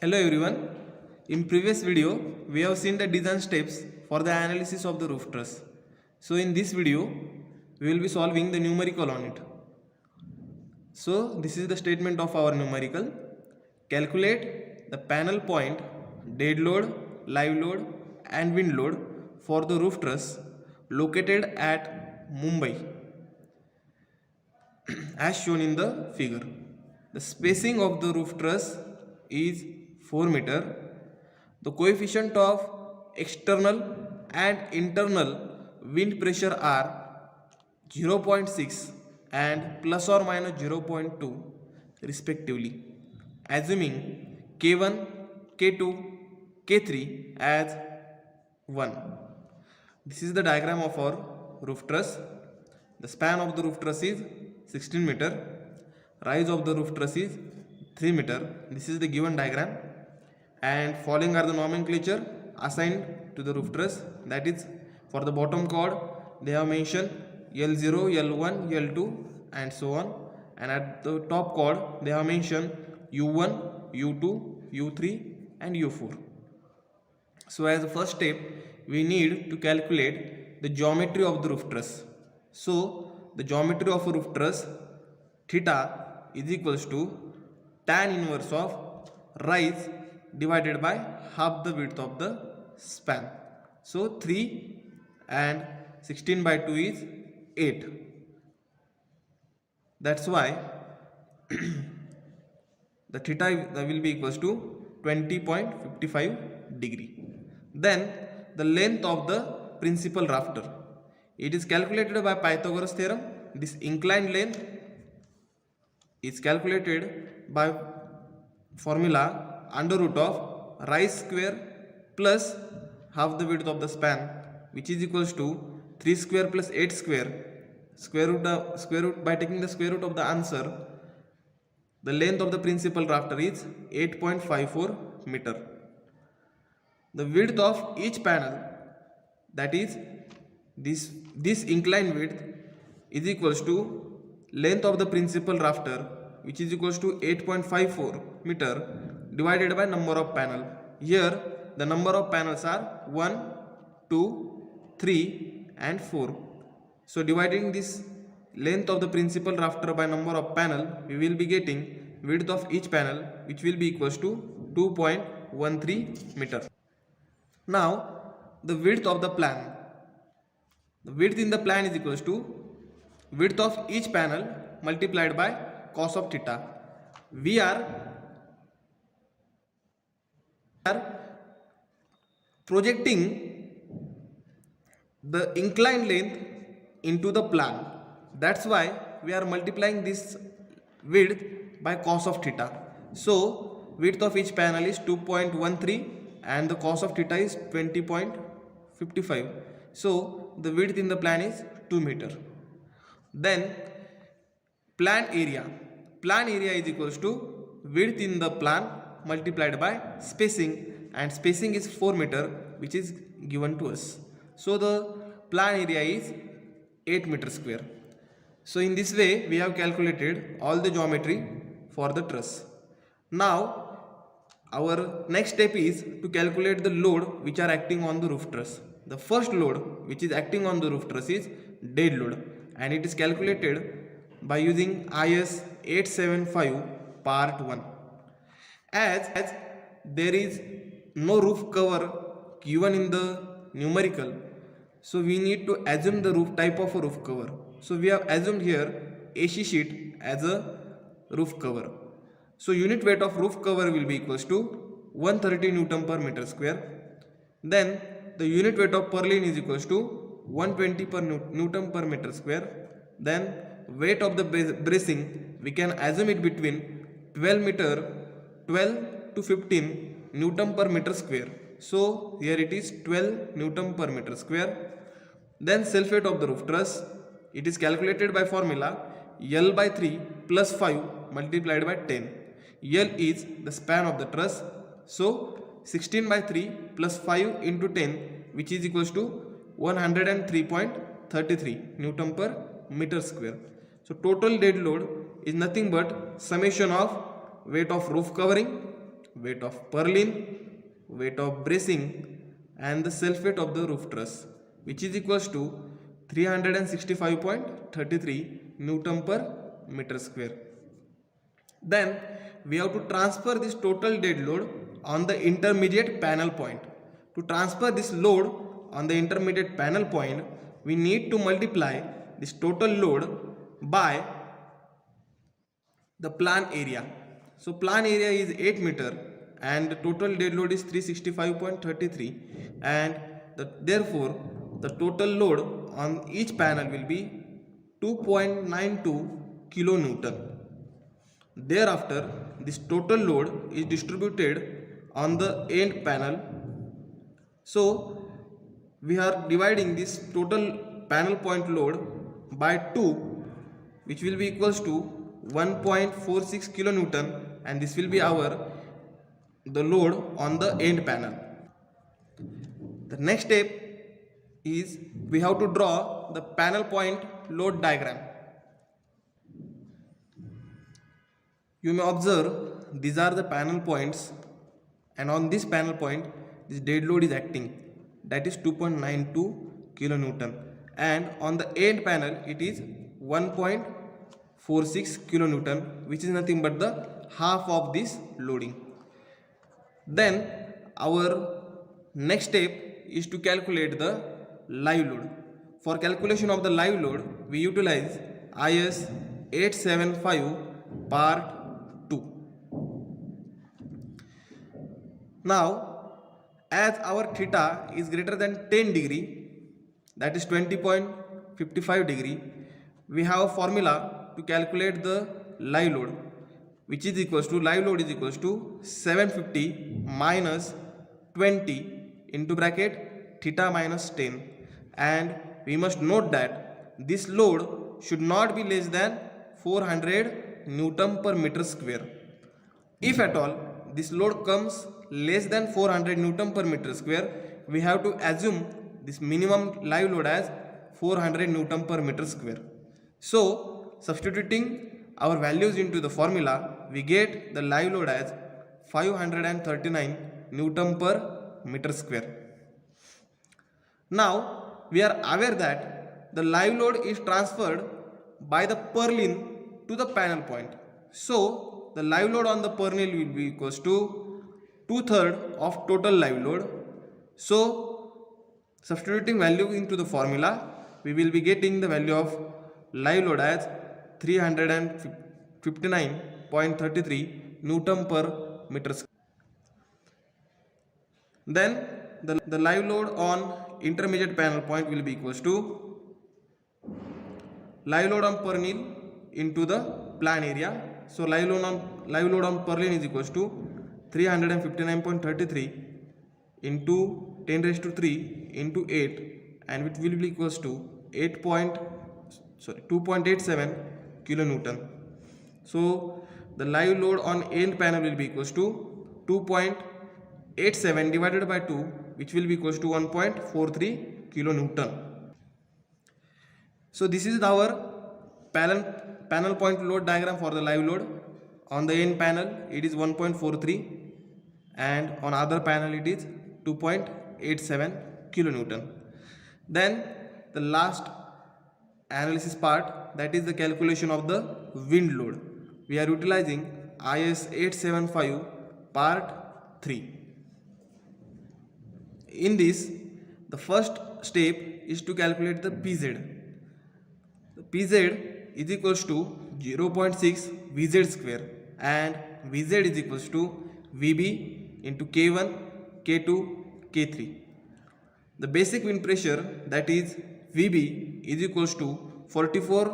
Hello everyone. In previous video, we have seen the design steps for the analysis of the roof truss. So in this video, we will be solving the numerical on it. So this is the statement of our numerical. Calculate the panel point, dead load, live load and wind load for the roof truss located at Mumbai as shown in the figure. The spacing of the roof truss is 4 meter. The coefficient of external and internal wind pressure are 0.6 and plus or minus 0.2 respectively, assuming K1, K2, K3 as 1. This is the diagram of our roof truss. The span of the roof truss is 16 meter. Rise of the roof truss is 3 meter. This is the given diagram, and following are the nomenclature assigned to the roof truss. That is, for the bottom chord they have mentioned L0, L1, L2 and so on, and at the top chord they have mentioned U1, U2, U3 and U4. So as a first step, we need to calculate the geometry of the roof truss. So the geometry of a roof truss, theta is equals to tan inverse of rise divided by half the width of the span. So 3 and 16 by 2 is 8. That's why the theta will be equals to 20.55 degree. Then the length of the principal rafter. It is calculated by Pythagoras theorem. This inclined length is calculated by formula under root of rise square plus half the width of the span, which is equals to 3 square plus 8 square. Square root by taking the square root of the answer, the length of the principal rafter is 8.54 meter. The width of each panel, that is this inclined width, is equals to length of the principal rafter, which is equals to 8.54 meter divided by number of panel. Here the number of panels are 1, 2, 3 and 4. So dividing this length of the principal rafter by number of panel, we will be getting width of each panel, which will be equals to 2.13 meter. Now the width of the plan. The width in the plan is equals to width of each panel multiplied by cos of theta. We are projecting the inclined length into the plan. That's why we are multiplying this width by cos of theta. So width of each panel is 2.13 and the cos of theta is 20.55. So the width in the plan is 2 meter. Then plan area. Plan area is equals to width in the plan multiplied by spacing, and spacing is 4 meter, which is given to us. So the plan area is 8 meter square. So in this way we have calculated all the geometry for the truss. Now our next step is to calculate the load which are acting on the roof truss. The first load which is acting on the roof truss is dead load, and it is calculated by using IS 875 part 1. As there is no roof cover given in the numerical, so we need to assume the roof type of a roof cover. So we have assumed here AC sheet as a roof cover. So unit weight of roof cover will be equals to 130 Newton per meter square. Then the unit weight of purlin is equals to 120 per Newton per meter square. Then weight of the bracing, we can assume it between 12 to 15 Newton per meter square. So here it is 12 Newton per meter square. Then self weight of the roof truss, it is calculated by formula L by 3 plus 5 multiplied by 10. L is the span of the truss. So 16 by 3 plus 5 into 10, which is equals to 103.33 Newton per meter square. So total dead load is nothing but summation of weight of roof covering weight of purlin, weight of bracing, and the self weight of the roof truss, which is equals to 365.33 Newton per meter square. Then we have to transfer this total dead load on the intermediate panel point. To transfer this load on the intermediate panel point, we need to multiply this total load by the plan area. So plan area is 8 meter and the total dead load is 365.33, and therefore the total load on each panel will be 2.92 kilonewton. Thereafter, this total load is distributed on the end panel. So we are dividing this total panel point load by 2, which will be equals to 1.46 kilonewton, and this will be the load on the end panel. The next step is we have to draw the panel point load diagram. You may observe these are the panel points, and on this panel point this dead load is acting, that is 2.92 kilonewton, and on the end panel it is 1.46 kilonewton, which is nothing but the half of this loading. Then our next step is to calculate the live load. For calculation of the live load, we utilize IS 875 part 2. Now, as our theta is greater than 10 degree, that is 20.55 degree, we have a formula to calculate the live load, which is equals to, live load is equals to 750 minus 20 into bracket theta minus 10, and we must note that this load should not be less than 400 Newton per meter square. If at all this load comes less than 400 Newton per meter square, we have to assume this minimum live load as 400 Newton per meter square. So substituting our values into the formula, we get the live load as 539 Newton per meter square. Now we are aware that the live load is transferred by the purlin to the panel point. So the live load on the purlin will be equals to 2/3 of total live load. So substituting value into the formula, we will be getting the value of live load as 359.33 Newton per meter square. Then the live load on intermediate panel point will be equals to live load on purlin into the plan area. So live load on purlin is equals to 359.33 into 10 raised to 3 into 8, and it will be equals to 2.87 kilonewton. So the live load on end panel will be equals to 2.87 divided by 2, which will be equals to 1.43 kilonewton. So this is our panel point load diagram for the live load. On the end panel it is 1.43, and on other panel it is 2.87 kilonewton. Then the last analysis part, that is the calculation of the wind load. We are utilizing IS 875 part 3. In this, the first step is to calculate the PZ. The PZ is equals to 0.6 VZ square, and VZ is equals to VB into K1, K2, K3. The basic wind pressure, that is VB, is equals to 44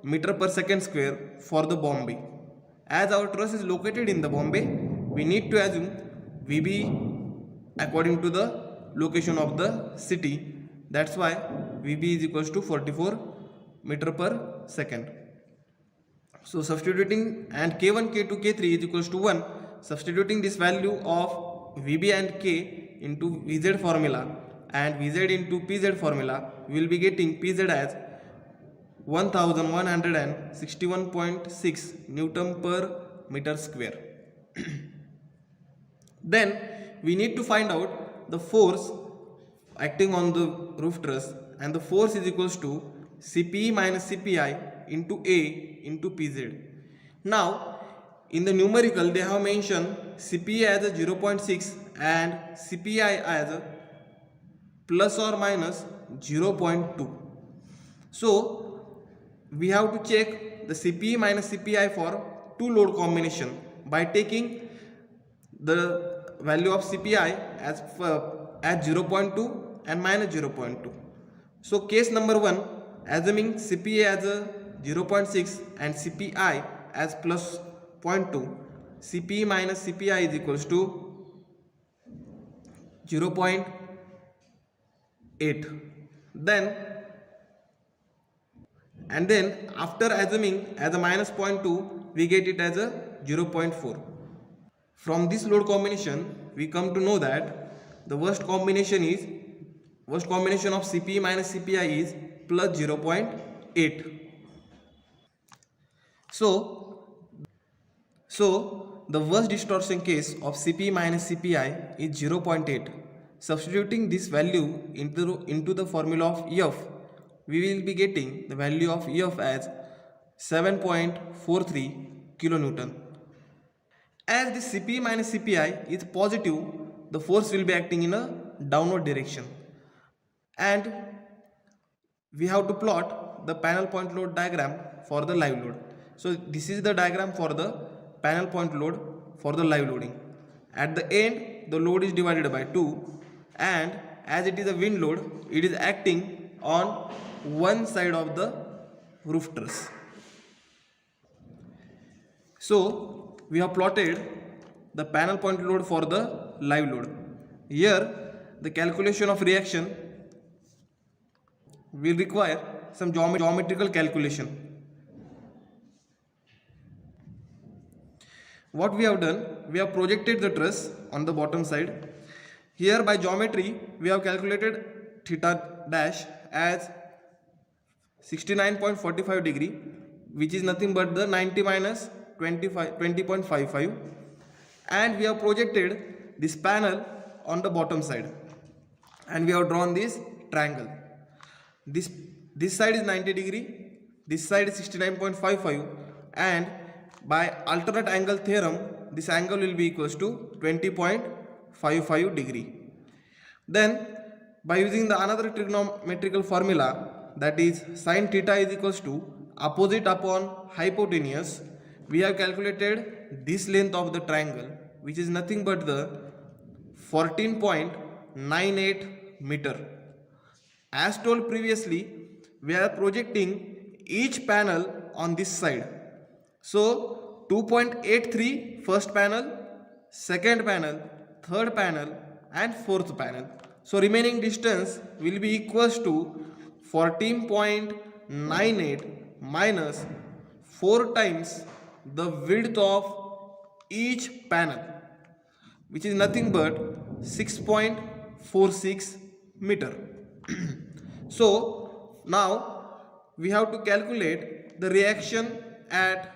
meter per second square for the Bombay. As our truss is located in the Bombay, we need to assume VB according to the location of the city. That's why VB is equals to 44 meter per second. So substituting, and K1, K2, K3 is equals to 1. Substituting this value of VB and K into VZ formula and VZ into PZ formula, we will be getting PZ as 1161.6 Newton per meter square. Then we need to find out the force acting on the roof truss, and the force is equals to CPE minus CPI into A into PZ. Now in the numerical they have mentioned CPE as a 0.6 and CPI as a plus or minus 0.2. So we have to check the CPE minus CPI for two load combination by taking the value of CPI as 0.2 and minus 0.2. So case number 1, assuming CPA as a 0.6 and CPI as plus 0.2, CPE minus CPI is equals to 0.8. Then after assuming as a minus 0.2, we get it as a 0.4. From this load combination we come to know that the worst combination of CPE minus CPI is plus 0.8. So the worst distortion case of CPE minus CPI is 0.8. Substituting this value into the formula of EF, we will be getting the value of EF as 7.43 kilonewton. As the CPE minus CPI is positive, the force will be acting in a downward direction. And we have to plot the panel point load diagram for the live load. So this is the diagram for the panel point load for the live loading. At the end, the load is divided by 2, and as it is a wind load, it is acting on one side of the roof truss. So we have plotted the panel point load for the live load. Here the calculation of reaction will require some geometrical calculation. What we have done, we have projected the truss on the bottom side. Here by geometry we have calculated theta dash as 69.45 degree, which is nothing but the 90 minus 20.55, and we have projected this panel on the bottom side, and we have drawn this triangle. This side is 90 degree, this side is 69.55, and by alternate angle theorem this angle will be equals to 20.55 degree. Then by using the another trigonometrical formula, that is sin theta is equals to opposite upon hypotenuse, we have calculated this length of the triangle, which is nothing but the 14.98 meter. As told previously, we are projecting each panel on this side. So 2.83 first panel, second panel, third panel and fourth panel. So remaining distance will be equals to 14.98 minus 4 times the width of each panel, which is nothing but 6.46 meter. So now we have to calculate the reaction at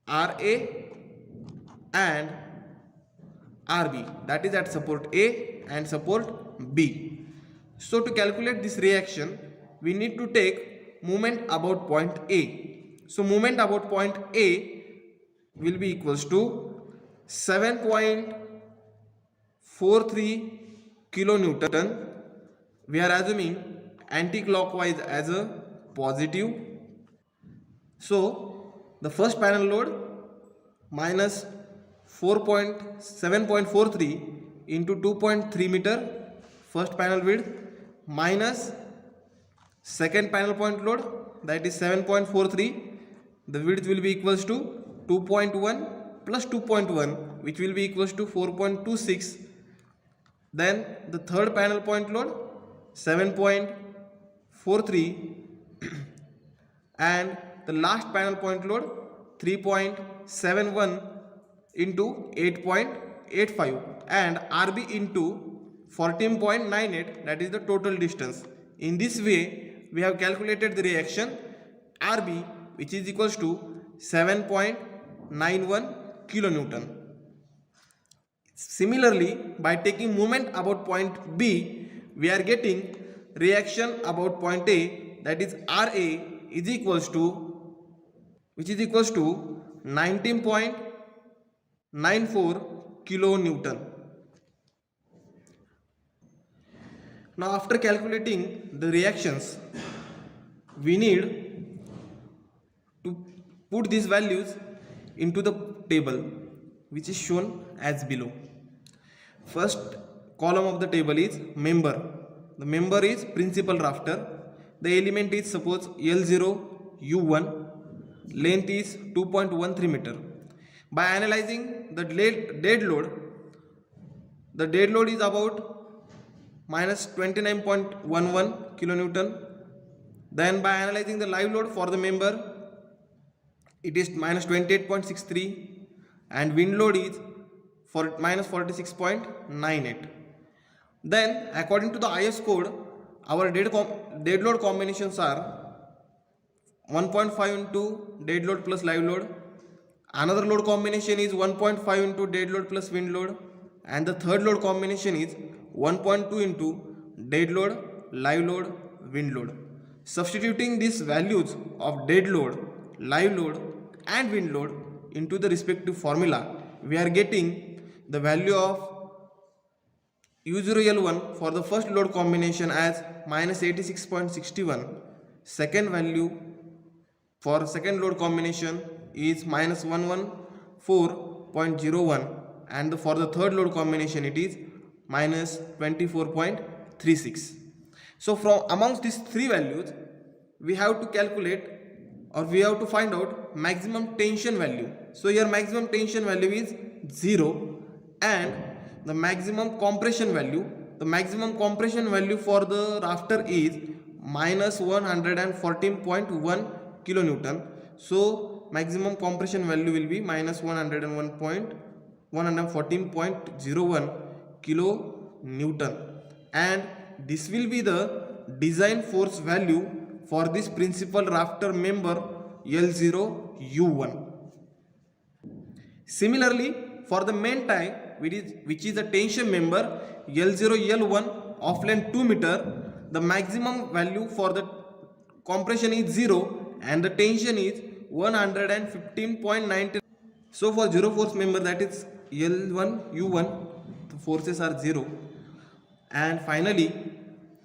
RA and RB, that is at support A and support B. So to calculate this reaction, we need to take moment about point A. So moment about point A will be equals to 7.43 kilonewton. We are assuming anti-clockwise as a positive. So the first panel load minus 7.43 into 2.3 meter first panel width minus second panel point load, that is 7.43. The width will be equals to 2.1 plus 2.1, which will be equals to 4.26. Then the third panel point load 7.43 and the last panel point load 3.71 into 8.85 and RB into 14.98, that is the total distance. In this way we have calculated the reaction RB, which is equals to 7.91 kilonewton. Similarly, by taking moment about point B, we are getting reaction about point A, that is Ra is equals to, which is equals to 19.94 kilonewton. Now after calculating the reactions, we need to put these values into the table, which is shown as below. First column of the table is member. The member is principal rafter. The element is suppose L0 U1. Length is 2.13 meter. By analyzing the dead load, the dead load is about minus 29.11 kilonewton. Then by analyzing the live load for the member, it is minus 28.63, and wind load is for minus 46.98. Then according to the IS code, our dead load combinations are 1.5 into dead load plus live load. Another load combination is 1.5 into dead load plus wind load, and the third load combination is 1.2 into dead load, live load, wind load. Substituting these values of dead load, live load and wind load into the respective formula, we are getting the value of U0L1 for the first load combination as minus 86.61. Second value for second load combination is minus 114.01, and for the third load combination it is minus 24.36. So from amongst these three values, we have to calculate, or we have to find out maximum tension value. So here maximum tension value is 0, and the maximum compression value, for the rafter is minus 114.1 kilonewton. So maximum compression value will be minus 114.01 kilonewton, and this will be the design force value for this principal rafter member L0U1. Similarly, for the main tie, which is a tension member L0L1 of length 2 meter, the maximum value for the compression is 0 and the tension is 115.90. So for zero force member, that is L1U1, the forces are 0. And finally,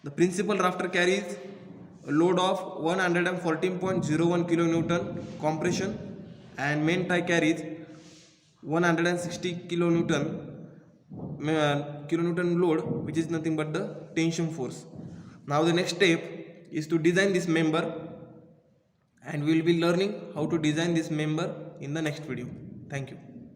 the principal rafter carries a load of 114.01 kilonewton compression, and main tie carries 160 kilonewton load, which is nothing but the tension force. Now the next step is to design this member, and we will be learning how to design this member in the next video. Thank you.